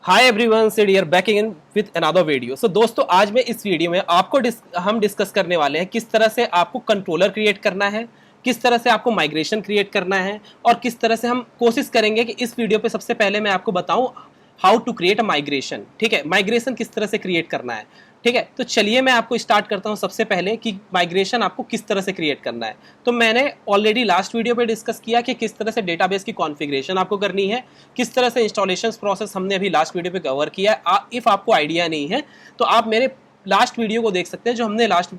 Hi everyone, Sid here back again with another video. So दोस्तों, आज मैं इस वीडियो में आपको हम डिस्कस करने वाले हैं किस तरह से आपको कंट्रोलर क्रिएट करना है, किस तरह से आपको माइग्रेशन क्रिएट करना है और किस तरह से हम कोशिश करेंगे कि इस वीडियो पे सबसे पहले मैं आपको बताऊं how to create a migration. ठीक है, माइग्रेशन किस तरह से क्रिएट करना है। ठीक है, तो चलिए मैं आपको स्टार्ट करता हूं सबसे पहले कि माइग्रेशन आपको किस तरह से क्रिएट करना है। तो मैंने ऑलरेडी लास्ट वीडियो पे डिस्कस किया कि किस तरह से डेटाबेस की कॉन्फ़िगरेशन आपको करनी है, किस तरह से इंस्टॉलेशन प्रोसेस हमने अभी लास्ट वीडियो पे कवर किया है। इफ़ आपको आइडिया नहीं है तो आप मेरे लास्ट वीडियो को देख सकते हैं जो हमने लास्ट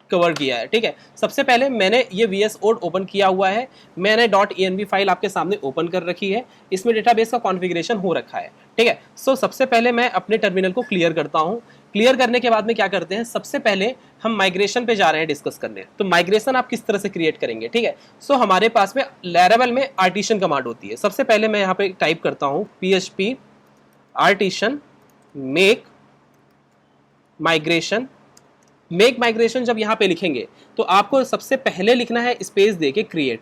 कवर किया है। ठीक है, सबसे पहले मैंने ये VS Code ओपन किया हुआ है, मैंने .env फाइल आपके सामने ओपन कर रखी है, इसमें डेटाबेस का कॉन्फ़िगरेशन हो रखा है। ठीक है, सो सबसे पहले मैं अपने टर्मिनल को क्लियर करता हूँ। क्लियर करने के बाद में क्या करते हैं, सबसे पहले हम माइग्रेशन पे जा रहे हैं डिस्कस करने। तो माइग्रेशन आप किस तरह से क्रिएट करेंगे। ठीक है, सो हमारे पास में लैरावेल में आर्टिशन कमांड होती है। सबसे पहले मैं यहाँ पे टाइप करता हूँ PHP artisan make migration. Make migration जब यहाँ पे लिखेंगे तो आपको सबसे पहले लिखना है स्पेस दे के क्रिएट।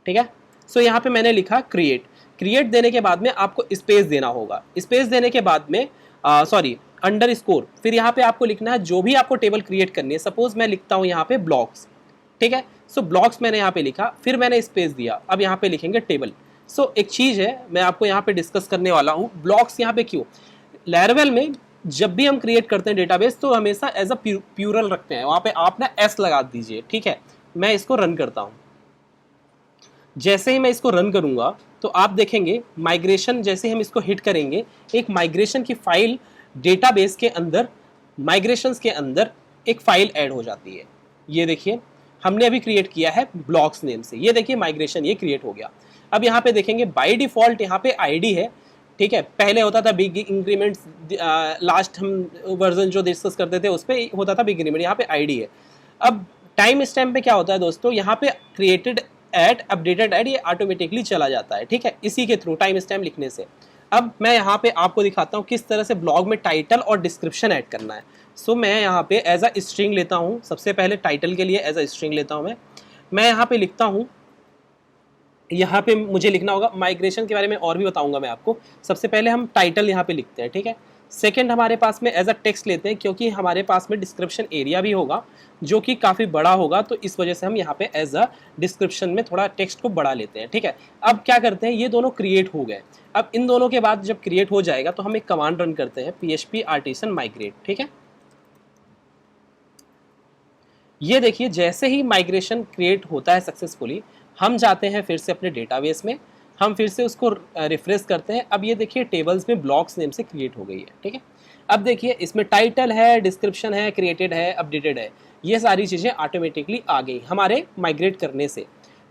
ठीक है, सो यहाँ पे मैंने लिखा क्रिएट। क्रिएट देने के बाद में आपको स्पेस देना होगा। स्पेस देने के बाद में अंडर स्कोर, फिर यहाँ पे आपको लिखना है जो भी आपको टेबल क्रिएट करनी है। सपोज मैं लिखता हूँ यहाँ पे ब्लॉक्स। ठीक है, सो ब्लॉक्स मैंने यहाँ पे लिखा, फिर मैंने स्पेस दिया, अब यहाँ पे लिखेंगे टेबल। सो एक चीज़ है मैं आपको यहाँ पे डिस्कस करने वाला हूँ, ब्लॉक्स यहाँ पे क्यों। लैरावेल में जब भी हम क्रिएट करते हैं डेटाबेस तो हमेशा एज अ प्यूरल रखते हैं, वहाँ पे आप ना एस लगा दीजिए। ठीक है, मैं इसको रन करता हूँ। जैसे ही मैं इसको रन करूंगा तो आप देखेंगे माइग्रेशन, जैसे हम इसको हिट करेंगे एक माइग्रेशन की फाइल डेटाबेस के अंदर, माइग्रेशंस के अंदर एक फाइल ऐड हो जाती है। ये देखिए हमने अभी क्रिएट किया है ब्लॉक्स नेम से, ये देखिए माइग्रेशन ये क्रिएट हो गया। अब यहाँ पे देखेंगे बाय डिफॉल्ट यहाँ पे आईडी है। ठीक है, पहले होता था बिग इंक्रीमेंट्स, लास्ट हम वर्जन जो डिस्कस करते थे उस पर होता था बिग इंक्रीमेंट, यहाँ पे आईडी है। अब टाइम स्टैम्प पे क्या होता है दोस्तों, यहाँ पे क्रिएटेड एट अपडेटेड एट ये ऑटोमेटिकली चला जाता है। ठीक है, इसी के थ्रू टाइम स्टैम्प लिखने से। अब मैं यहाँ पे आपको दिखाता हूँ किस तरह से ब्लॉग में टाइटल और डिस्क्रिप्शन ऐड करना है। सो मैं यहाँ पे एज अ स्ट्रिंग लेता हूँ, सबसे पहले टाइटल के लिए एज अ स्ट्रिंग लेता हूँ मैं यहाँ पे लिखता हूँ, यहाँ पे मुझे लिखना होगा। माइग्रेशन के बारे में और भी बताऊंगा मैं आपको। सबसे पहले हम टाइटल यहाँ पे लिखते हैं। ठीक है, सेकंड हमारे पास में एज अ टेक्स्ट लेते हैं, क्योंकि हमारे पास में डिस्क्रिप्शन एरिया भी होगा जो कि काफ़ी बड़ा होगा, तो इस वजह से हम यहाँ पे एज अ डिस्क्रिप्शन में थोड़ा टेक्स्ट को बढ़ा लेते हैं। ठीक है, अब क्या करते हैं, ये दोनों क्रिएट हो गए। अब इन दोनों के बाद जब क्रिएट हो जाएगा तो हम एक कमांड रन करते हैं PHP आर्टिसन माइग्रेट। ठीक है, ये देखिए जैसे ही माइग्रेशन क्रिएट होता है सक्सेसफुली, हम जाते हैं फिर से अपने डेटाबेस में, हम फिर से उसको रिफ्रेश करते हैं। अब ये देखिए टेबल्स में ब्लॉक्स नेम से क्रिएट हो गई है। ठीक है, अब देखिए इसमें टाइटल है, डिस्क्रिप्शन है, क्रिएटेड है, अपडेटेड है, ये सारी चीज़ें ऑटोमेटिकली आ गई हमारे माइग्रेट करने से।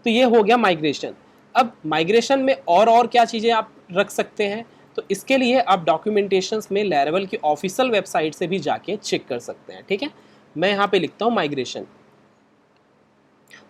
तो ये हो गया माइग्रेशन। अब माइग्रेशन में और क्या चीज़ें आप रख सकते हैं, तो इसके लिए आप डॉक्यूमेंटेशंस में लैरावेल की ऑफिशियल वेबसाइट से भी जाके चेक कर सकते हैं। ठीक है, मैं यहाँ पे लिखता हूँ माइग्रेशन।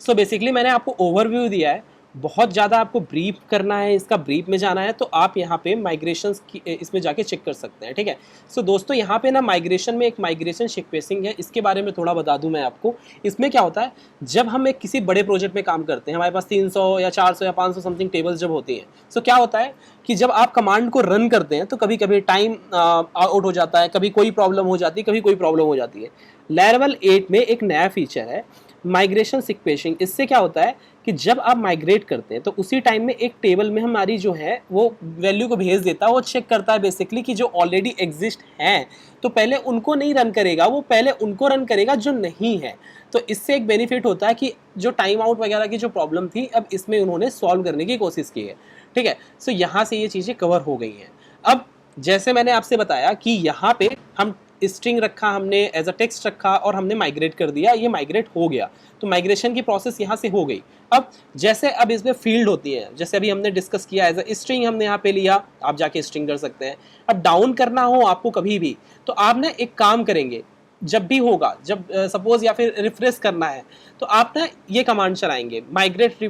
सो बेसिकली मैंने आपको ओवरव्यू दिया है, बहुत ज़्यादा आपको ब्रीफ करना है, इसका ब्रीफ में जाना है तो आप यहाँ पे माइग्रेशंस की इसमें जाके चेक कर सकते हैं। ठीक है, सो दोस्तों यहाँ पे ना माइग्रेशन में एक माइग्रेशन सीक्वेंसिंग है, इसके बारे में थोड़ा बता दूँ मैं आपको। इसमें क्या होता है, जब हम एक किसी बड़े प्रोजेक्ट में काम करते हैं, हमारे पास 300 या 400 या 500 समथिंग टेबल्स जब होती हैं, सो क्या होता है कि जब आप कमांड को रन करते हैं तो कभी कभी टाइम आउट हो जाता है, कभी कोई प्रॉब्लम हो जाती है, कभी कोई प्रॉब्लम हो जाती है। लैरावेल 8 में एक नया फीचर है माइग्रेशन सीक्वेंसिंग। इससे क्या होता है कि जब आप माइग्रेट करते हैं तो उसी टाइम में एक टेबल में हमारी जो है वो वैल्यू को भेज देता है, वो चेक करता है बेसिकली कि जो ऑलरेडी एग्जिस्ट हैं, तो पहले उनको नहीं रन करेगा, वो पहले उनको रन करेगा जो नहीं है। तो इससे एक बेनिफिट होता है कि जो टाइम आउट वगैरह की जो प्रॉब्लम थी, अब इसमें उन्होंने सॉल्व करने की कोशिश की है। ठीक है, सो यहाँ से ये चीज़ें कवर हो गई हैं। अब जैसे मैंने आपसे बताया कि यहाँ पे हम स्ट्रिंग रखा, हमने एज अ टेक्स्ट रखा और हमने माइग्रेट कर दिया, ये माइग्रेट हो गया, तो माइग्रेशन की प्रोसेस यहाँ से हो गई। अब जैसे अब इसमें फील्ड होती है, जैसे अभी हमने डिस्कस किया एज अ स्ट्रिंग हमने यहाँ पे लिया, आप जाके स्ट्रिंग कर सकते हैं। अब डाउन करना हो आपको कभी भी, तो आप ना एक काम करेंगे, जब भी होगा, जब सपोज या फिर रिफ्रेश करना है, तो आप ना ये कमांड चलाएंगे माइग्रेट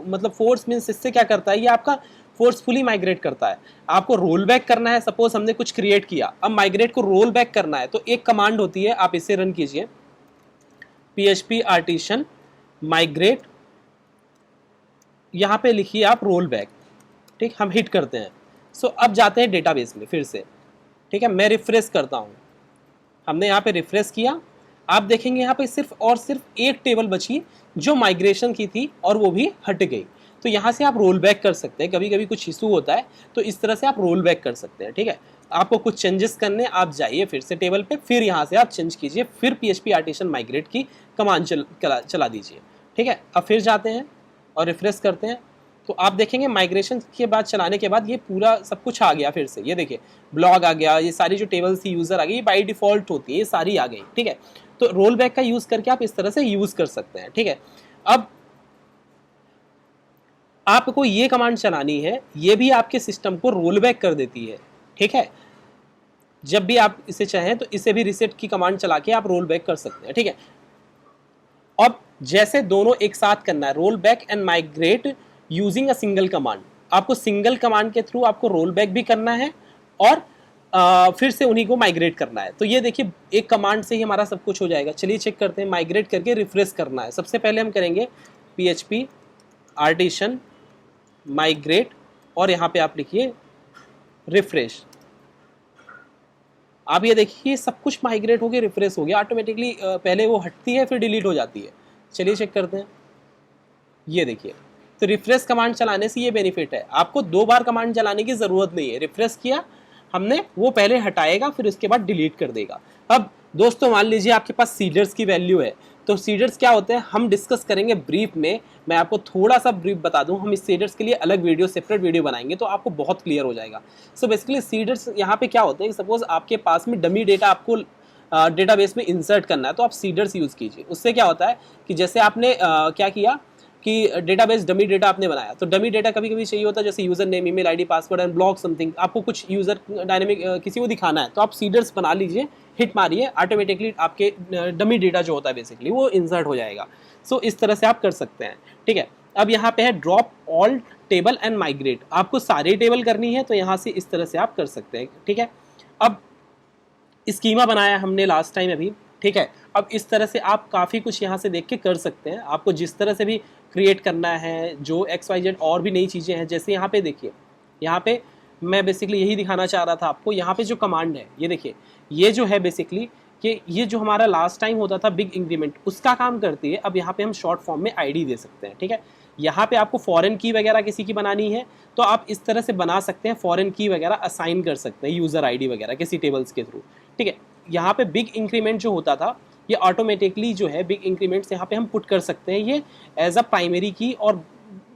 मतलब फोर्स मीन्स, इससे क्या करता है, ये आपका फोर्सफुली माइग्रेट करता है। आपको रोल बैक करना है, सपोज हमने कुछ क्रिएट किया, अब माइग्रेट को रोल बैक करना है, तो एक कमांड होती है, आप इसे रन कीजिए PHP आर्टिशन माइग्रेट, यहाँ पे लिखिए आप रोल बैक। ठीक, हम हिट करते हैं। सो अब जाते हैं डेटाबेस में फिर से, ठीक है। मैं रिफ्रेश करता हूँ, हमने यहाँ पे रिफ्रेश किया, आप देखेंगे यहाँ पे सिर्फ और सिर्फ एक टेबल बची जो माइग्रेशन की थी और वो भी हट गई। तो यहाँ से आप रोल बैक कर सकते हैं, कभी कभी कुछ इशू होता है तो इस तरह से आप रोल बैक कर सकते हैं, ठीक है। आपको कुछ चेंजेस करने, आप जाइए फिर से टेबल पे, फिर यहाँ से आप चेंज कीजिए, फिर PHP आर्टिसन माइग्रेट की कमांड चला दीजिए, ठीक है। अब फिर जाते हैं और रिफ्रेश करते हैं, तो आप देखेंगे माइग्रेशन के बाद, चलाने के बाद ये पूरा सब कुछ आ गया फिर से। ये देखिए ब्लॉग आ गया, ये सारी जो टेबल्स थी यूज़र आ गई, ये बाई डिफ़ॉल्ट होती है, ये सारी आ गई, ठीक है। तो रोल बैक का यूज़ करके आप इस तरह से यूज़ कर सकते हैं, ठीक है। अब आपको ये कमांड चलानी है, ये भी आपके सिस्टम को रोल बैक कर देती है, ठीक है। जब भी आप इसे चाहें तो इसे भी रिसेट की कमांड चला के आप रोल बैक कर सकते हैं, ठीक है। अब जैसे दोनों एक साथ करना है, roll back and migrate using a single command, आपको सिंगल कमांड के थ्रू आपको रोल बैक भी करना है और फिर से उन्हीं को माइग्रेट करना है। तो ये देखिए एक कमांड से ही हमारा सब कुछ हो जाएगा। चलिए चेक करते हैं, माइग्रेट करके रिफ्रेश करना है। सबसे पहले हम करेंगे PHP आर्टिसन माइग्रेट और यहाँ पे आप लिखिए रिफ्रेश। आप ये देखिए सब कुछ माइग्रेट हो गया, रिफ्रेश हो गया ऑटोमेटिकली। पहले वो हटती है फिर डिलीट हो जाती है। चलिए चेक करते हैं, ये देखिए। तो रिफ्रेश कमांड चलाने से ये बेनिफिट है, आपको 2 बार कमांड चलाने की ज़रूरत नहीं है। रिफ्रेश किया हमने, वो पहले हटाएगा फिर उसके बाद डिलीट कर देगा। अब दोस्तों मान लीजिए आपके पास सीडर्स की वैल्यू है, तो सीडर्स क्या होते हैं हम डिस्कस करेंगे ब्रीफ में। मैं आपको थोड़ा सा ब्रीफ बता दूं, हम इस सीडर्स के लिए अलग वीडियो, सेपरेट वीडियो बनाएंगे तो आपको बहुत क्लियर हो जाएगा। सो बेसिकली सीडर्स यहाँ पे क्या होते हैं, सपोज आपके पास में डमी डेटा आपको डेटाबेस में इंसर्ट करना है तो आप सीडर्स यूज़ कीजिए। उससे क्या होता है कि जैसे आपने क्या किया कि डेटाबेस डमी डेटा आपने बनाया, तो डमी डेटा कभी कभी चाहिए होता है, जैसे user name, email ID, password and blog something, आपको कुछ यूज़र डायनेमिक किसी को दिखाना है तो आप सीडर्स बना लीजिए, हिट मारिए, ऑटोमेटिकली आपके डमी डेटा जो होता है बेसिकली वो इंसर्ट हो जाएगा। सो इस तरह से आप कर सकते हैं, ठीक है। अब यहाँ पे है drop all table and migrate, आपको सारी टेबल करनी है तो यहाँ से इस तरह से आप कर सकते हैं, ठीक है। अब स्कीमा बनाया हमने लास्ट टाइम अभी, ठीक है। अब इस तरह से आप काफ़ी कुछ यहाँ से देख के कर सकते हैं, आपको जिस तरह से भी क्रिएट करना है, जो XYZ और भी नई चीज़ें हैं। जैसे यहाँ पे देखिए, यहाँ पे मैं बेसिकली यही दिखाना चाह रहा था आपको। यहाँ पे जो कमांड है ये देखिए, ये जो है बेसिकली कि ये जो हमारा लास्ट टाइम होता था बिग इंक्रीमेंट, उसका काम करती है। अब यहाँ पे हम शॉर्ट फॉर्म में ID दे सकते हैं, ठीक है। यहाँ पे आपको फॉरेन की वगैरह किसी की बनानी है तो आप इस तरह से बना सकते हैं, फॉरेन की वगैरह असाइन कर सकते हैं यूज़र ID वगैरह किसी टेबल्स के थ्रू, ठीक है। यहाँ पे बिग इंक्रीमेंट जो होता था ये ऑटोमेटिकली जो है बिग इंक्रीमेंट्स यहाँ पे हम पुट कर सकते हैं, ये एज अ प्राइमरी की और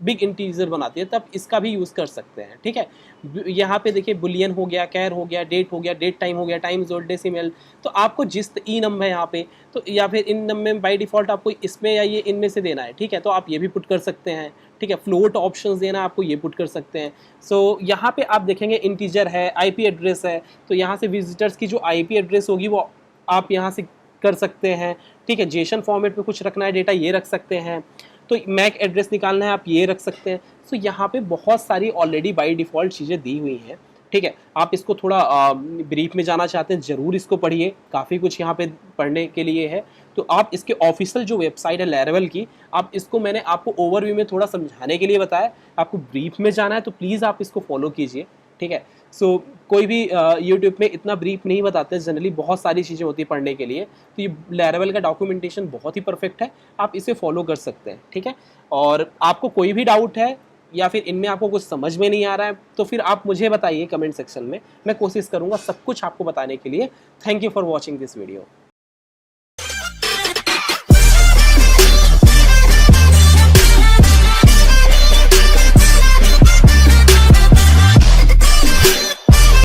बिग इंटीजर बनाती है, तब इसका भी यूज़ कर सकते हैं, ठीक है। यहाँ पे देखिए बुलियन हो गया, कैर हो गया, डेट हो गया, डेट टाइम हो गया, टाइम जोड़, डेसिमल। तो आपको जिस ई नंबर है यहाँ पे, तो या फिर इन नंबर में बाई डिफ़ॉल्ट आपको इसमें या ये इनमें से देना है, ठीक है, तो आप ये भी पुट कर सकते हैं, ठीक है। फ्लोट ऑप्शंस देना है आपको, ये पुट कर सकते हैं। सो यहाँ पे आप देखेंगे इंटीजर है, IP एड्रेस है, तो यहाँ से विजिटर्स की जो IP एड्रेस होगी वो आप यहाँ से कर सकते हैं, ठीक है। जेसन फॉर्मेट में कुछ रखना है डेटा, ये रख सकते हैं। तो मैक एड्रेस निकालना है, आप ये रख सकते हैं। सो यहाँ पे बहुत सारी ऑलरेडी बाय डिफ़ॉल्ट चीज़ें दी हुई हैं, ठीक है। आप इसको थोड़ा ब्रीफ में जाना चाहते हैं, ज़रूर इसको पढ़िए, काफ़ी कुछ यहाँ पे पढ़ने के लिए है। तो आप इसके ऑफिशियल जो वेबसाइट है लैरावेल की, आप इसको मैंने आपको ओवरव्यू में थोड़ा समझाने के लिए बताया। आपको ब्रीफ में जाना है तो प्लीज़ आप इसको फॉलो कीजिए, ठीक है। सो कोई भी यूट्यूब में इतना ब्रीफ नहीं बताते, जनरली बहुत सारी चीज़ें होती है पढ़ने के लिए। तो ये लैरावेल का डॉक्यूमेंटेशन बहुत ही परफेक्ट है, आप इसे फॉलो कर सकते हैं, ठीक है। और आपको कोई भी डाउट है या फिर इनमें आपको कुछ समझ में नहीं आ रहा है तो फिर आप मुझे बताइए कमेंट सेक्शन में, मैं कोशिश करूँगा सब कुछ आपको बताने के लिए। Thank you for watching this video.